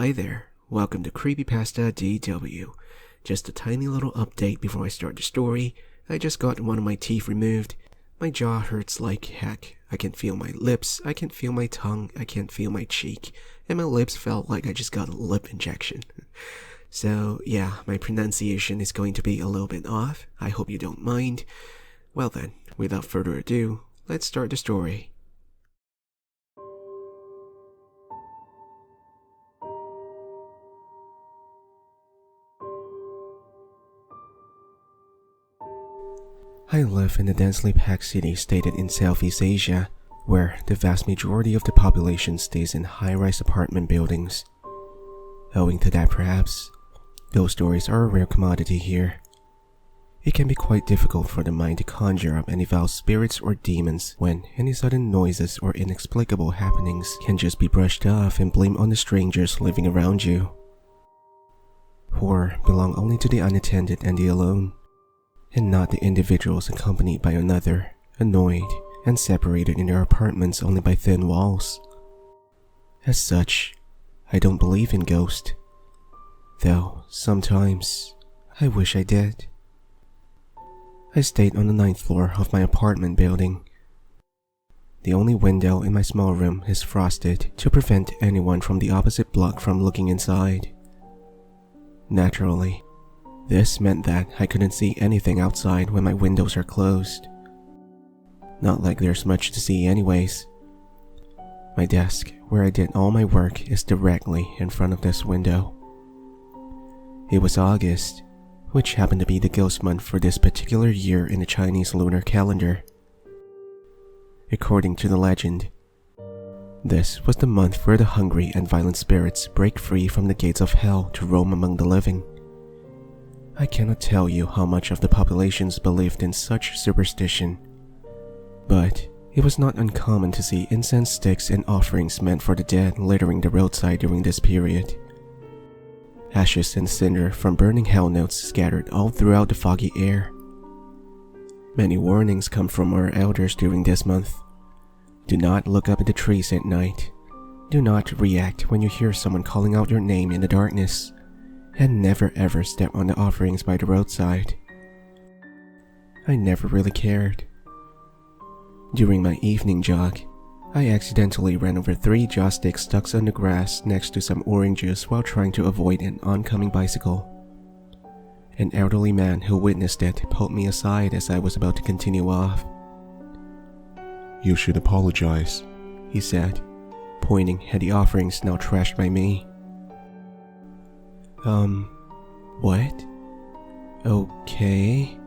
Hi there, welcome to Creepypasta DW. Just a tiny little update before I start the story. I just got one of my teeth removed. My jaw hurts like heck. I can feel my lips, I can feel my tongue, I can't feel my cheek, and my lips felt like I just got a lip injection. So yeah, my pronunciation is going to be a little bit off. I hope you don't mind. Well then, without further ado, let's start the story. I live in a densely packed city stated in Southeast Asia, where the vast majority of the population stays in high-rise apartment buildings. Owing to that perhaps, ghost stories are a rare commodity here. It can be quite difficult for the mind to conjure up any foul spirits or demons when any sudden noises or inexplicable happenings can just be brushed off and blamed on the strangers living around you. Horror belong only to the unattended and the alone, and not the individuals accompanied by another, annoyed, and separated in their apartments only by thin walls. As such, I don't believe in ghosts, though sometimes I wish I did. I stayed on the 9th floor of my apartment building. The only window in my small room is frosted to prevent anyone from the opposite block from looking inside. Naturally, this meant that I couldn't see anything outside when my windows are closed. Not like there's much to see anyways. My desk, where I did all my work, is directly in front of this window. It was August, which happened to be the ghost month for this particular year in the Chinese lunar calendar. According to the legend, this was the month where the hungry and violent spirits break free from the gates of hell to roam among the living. I cannot tell you how much of the populations believed in such superstition, but it was not uncommon to see incense sticks and offerings meant for the dead littering the roadside during this period. Ashes and cinder from burning hell notes scattered all throughout the foggy air. Many warnings come from our elders during this month. Do not look up at the trees at night. Do not react when you hear someone calling out your name in the darkness. And never ever step on the offerings by the roadside. I never really cared. During my evening jog, I accidentally ran over 3 joss sticks stuck on the grass next to some oranges while trying to avoid an oncoming bicycle. An elderly man who witnessed it pulled me aside as I was about to continue off. "You should apologize," he said, pointing at the offerings now trashed by me. What? Okay.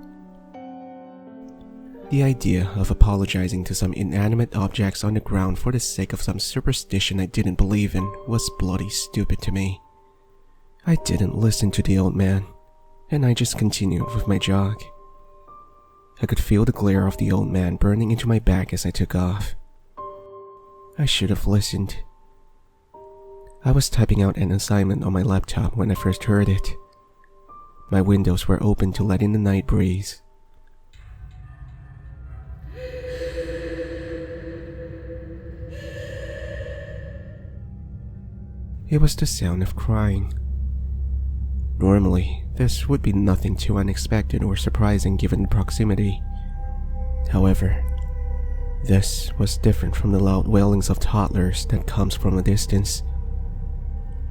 The idea of apologizing to some inanimate objects on the ground for the sake of some superstition I didn't believe in was bloody stupid to me. I didn't listen to the old man, and I just continued with my jog. I could feel the glare of the old man burning into my back as I took off. I should have listened. I was typing out an assignment on my laptop when I first heard it. My windows were open to let in the night breeze. It was the sound of crying. Normally, this would be nothing too unexpected or surprising given the proximity. However, this was different from the loud wailings of toddlers that comes from a distance.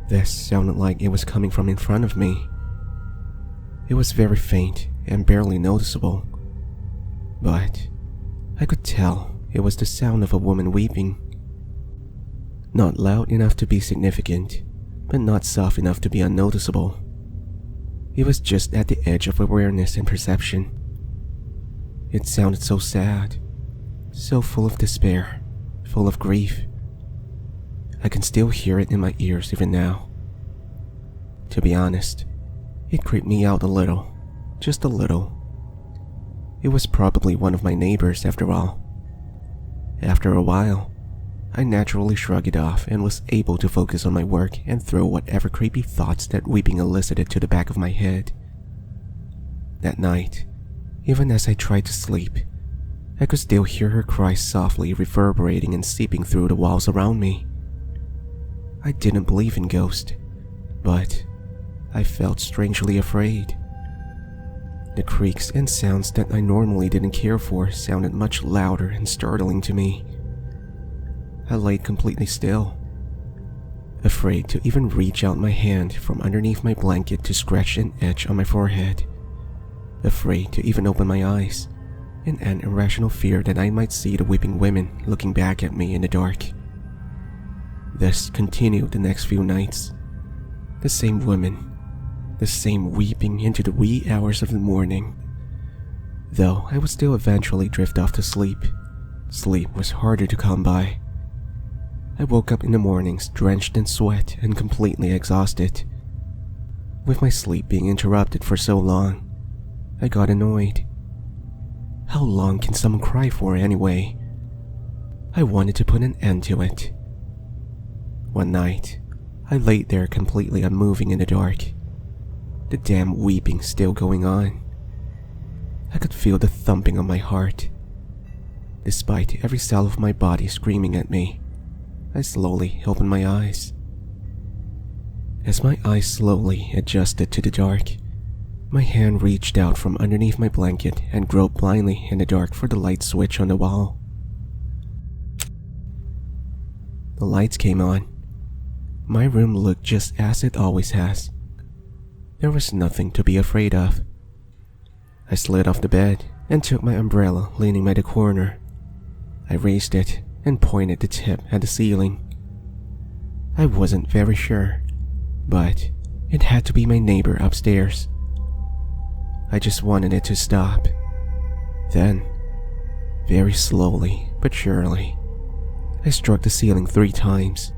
This sounded like it was coming from in front of me. It was very faint and barely noticeable, but I could tell it was the sound of a woman weeping. Not loud enough to be significant, but not soft enough to be unnoticeable. It was just at the edge of awareness and perception. It sounded so sad, so full of despair, full of grief. I can still hear it in my ears even now. To be honest, it creeped me out a little, just a little. It was probably one of my neighbors after all. After a while, I naturally shrugged it off and was able to focus on my work and throw whatever creepy thoughts that weeping elicited to the back of my head. That night, even as I tried to sleep, I could still hear her cries softly reverberating and seeping through the walls around me. I didn't believe in ghosts, but I felt strangely afraid. The creaks and sounds that I normally didn't care for sounded much louder and startling to me. I lay completely still, afraid to even reach out my hand from underneath my blanket to scratch an itch on my forehead, afraid to even open my eyes, in an irrational fear that I might see the weeping women looking back at me in the dark. This continued the next few nights. The same women, the same weeping into the wee hours of the morning. Though I would still eventually drift off to sleep, sleep was harder to come by. I woke up in the mornings drenched in sweat and completely exhausted. With my sleep being interrupted for so long, I got annoyed. How long can someone cry for anyway? I wanted to put an end to it. One night, I laid there completely unmoving in the dark, the damn weeping still going on. I could feel the thumping of my heart. Despite every cell of my body screaming at me, I slowly opened my eyes. As my eyes slowly adjusted to the dark, my hand reached out from underneath my blanket and groped blindly in the dark for the light switch on the wall. The lights came on. My room looked just as it always has. There was nothing to be afraid of. I slid off the bed and took my umbrella leaning by the corner. I raised it and pointed the tip at the ceiling. I wasn't very sure, but it had to be my neighbor upstairs. I just wanted it to stop. Then, very slowly but surely, I struck the ceiling 3 times.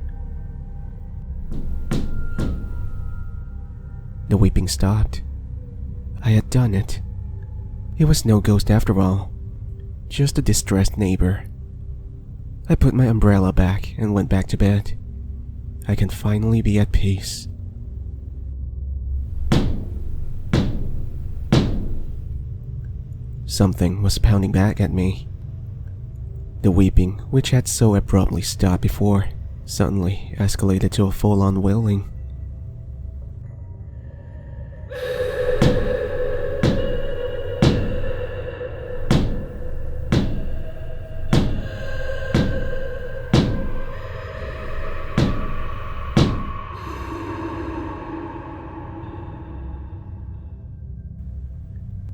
The weeping stopped. I had done it. It was no ghost after all, just a distressed neighbor. I put my umbrella back and went back to bed. I can finally be at peace. Something was pounding back at me. The weeping, which had so abruptly stopped before, suddenly escalated to a full-on wailing.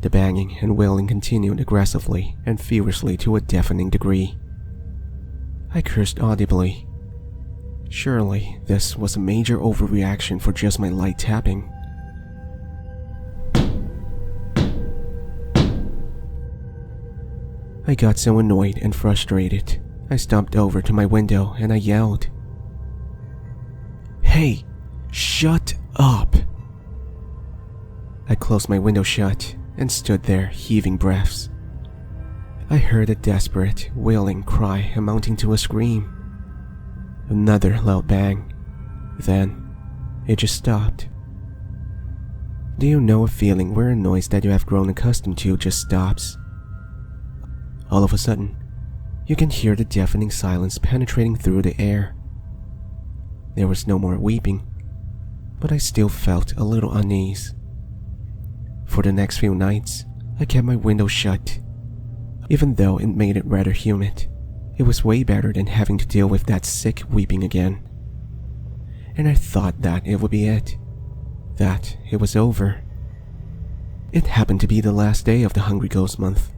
The banging and wailing continued aggressively and furiously to a deafening degree. I cursed audibly. Surely this was a major overreaction for just my light tapping. I got so annoyed and frustrated, I stomped over to my window and I yelled, "Hey, shut up!" I closed my window shut and stood there heaving breaths. I heard a desperate, wailing cry amounting to a scream. Another loud bang. Then, it just stopped. Do you know a feeling where a noise that you have grown accustomed to just stops? All of a sudden, you can hear the deafening silence penetrating through the air. There was no more weeping, but I still felt a little unease. For the next few nights, I kept my window shut. Even though it made it rather humid, it was way better than having to deal with that sick weeping again. And I thought that it would be it. That it was over. It happened to be the last day of the Hungry Ghost Month.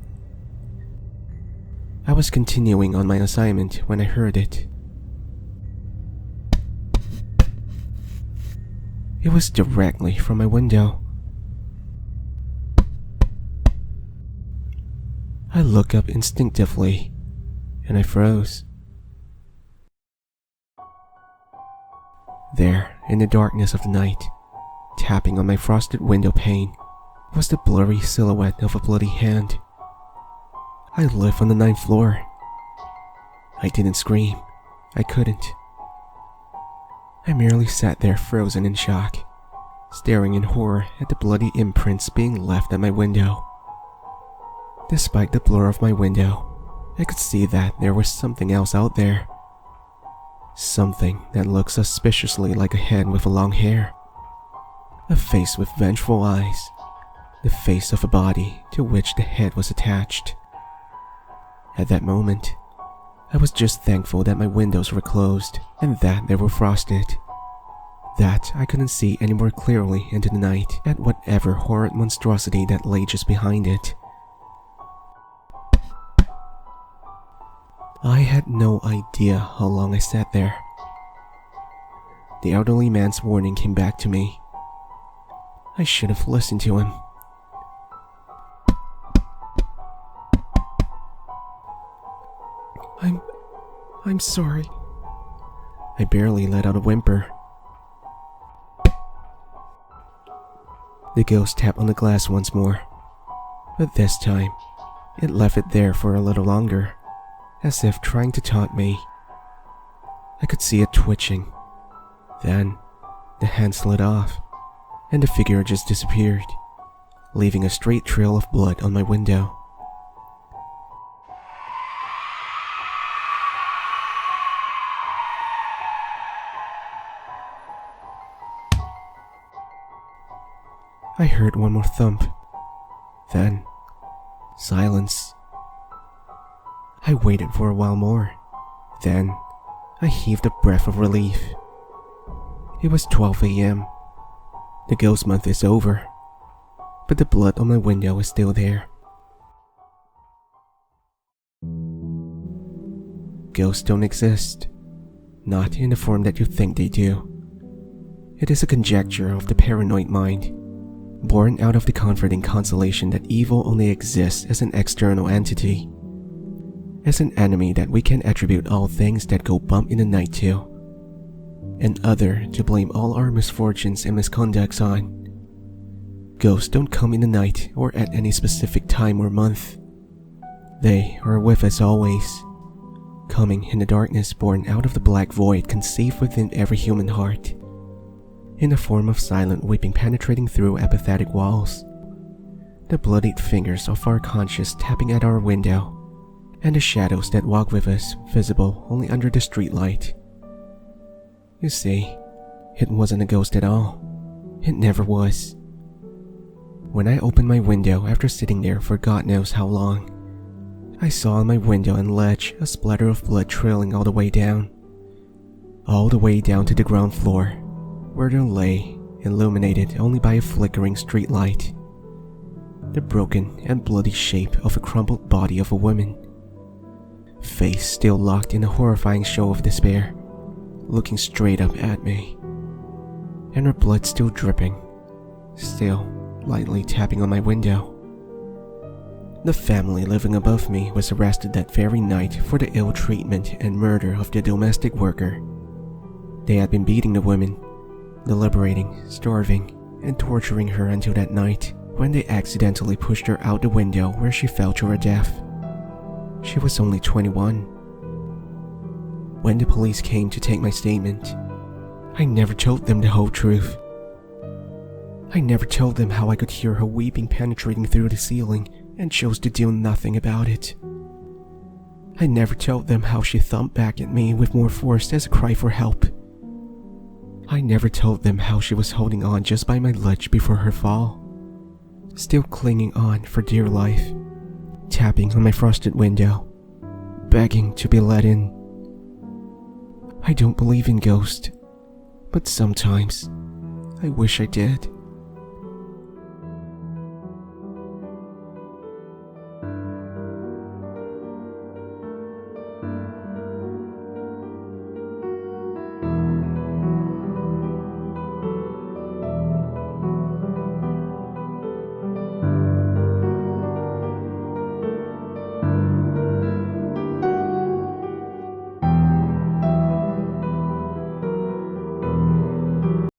I was continuing on my assignment when I heard it. It was directly from my window. I looked up instinctively, and I froze. There, in the darkness of the night, tapping on my frosted window pane, was the blurry silhouette of a bloody hand. I live on the 9th floor. I didn't scream. I couldn't. I merely sat there frozen in shock, staring in horror at the bloody imprints being left at my window. Despite the blur of my window, I could see that there was something else out there. Something that looked suspiciously like a head with long hair. A face with vengeful eyes, the face of a body to which the head was attached. At that moment, I was just thankful that my windows were closed and that they were frosted, that I couldn't see any more clearly into the night at whatever horrid monstrosity that lay just behind it. I had no idea how long I sat there. The elderly man's warning came back to me. I should have listened to him. I'm sorry. I barely let out a whimper. The ghost tapped on the glass once more, but this time, it left it there for a little longer, as if trying to taunt me. I could see it twitching. Then, the hand slid off, and the figure just disappeared, leaving a straight trail of blood on my window. I heard one more thump. Then, silence. I waited for a while more. Then, I heaved a breath of relief. It was 12 a.m. The ghost month is over, but the blood on my window is still there. Ghosts don't exist, not in the form that you think they do. It is a conjecture of the paranoid mind, born out of the comforting consolation that evil only exists as an external entity, as an enemy that we can attribute all things that go bump in the night to, and other to blame all our misfortunes and misconducts on. Ghosts don't come in the night or at any specific time or month. They are with us always, coming in the darkness born out of the black void conceived within every human heart, in the form of silent weeping penetrating through apathetic walls, the bloodied fingers of our conscience tapping at our window, and the shadows that walk with us visible only under the streetlight. You see, it wasn't a ghost at all. It never was. When I opened my window after sitting there for God knows how long, I saw on my window and ledge a splatter of blood trailing all the way down to the ground floor, where there lay, illuminated only by a flickering street light, the broken and bloody shape of a crumpled body of a woman, face still locked in a horrifying show of despair, looking straight up at me, and her blood still dripping, still lightly tapping on my window. The family living above me was arrested that very night for the ill treatment and murder of the domestic worker. They had been beating the woman, deliberating, starving, and torturing her until that night when they accidentally pushed her out the window where she fell to her death. She was only 21. When the police came to take my statement, I never told them the whole truth. I never told them how I could hear her weeping penetrating through the ceiling and chose to do nothing about it. I never told them how she thumped back at me with more force as a cry for help. I never told them how she was holding on just by my ledge before her fall, still clinging on for dear life, tapping on my frosted window, begging to be let in. I don't believe in ghosts, but sometimes I wish I did.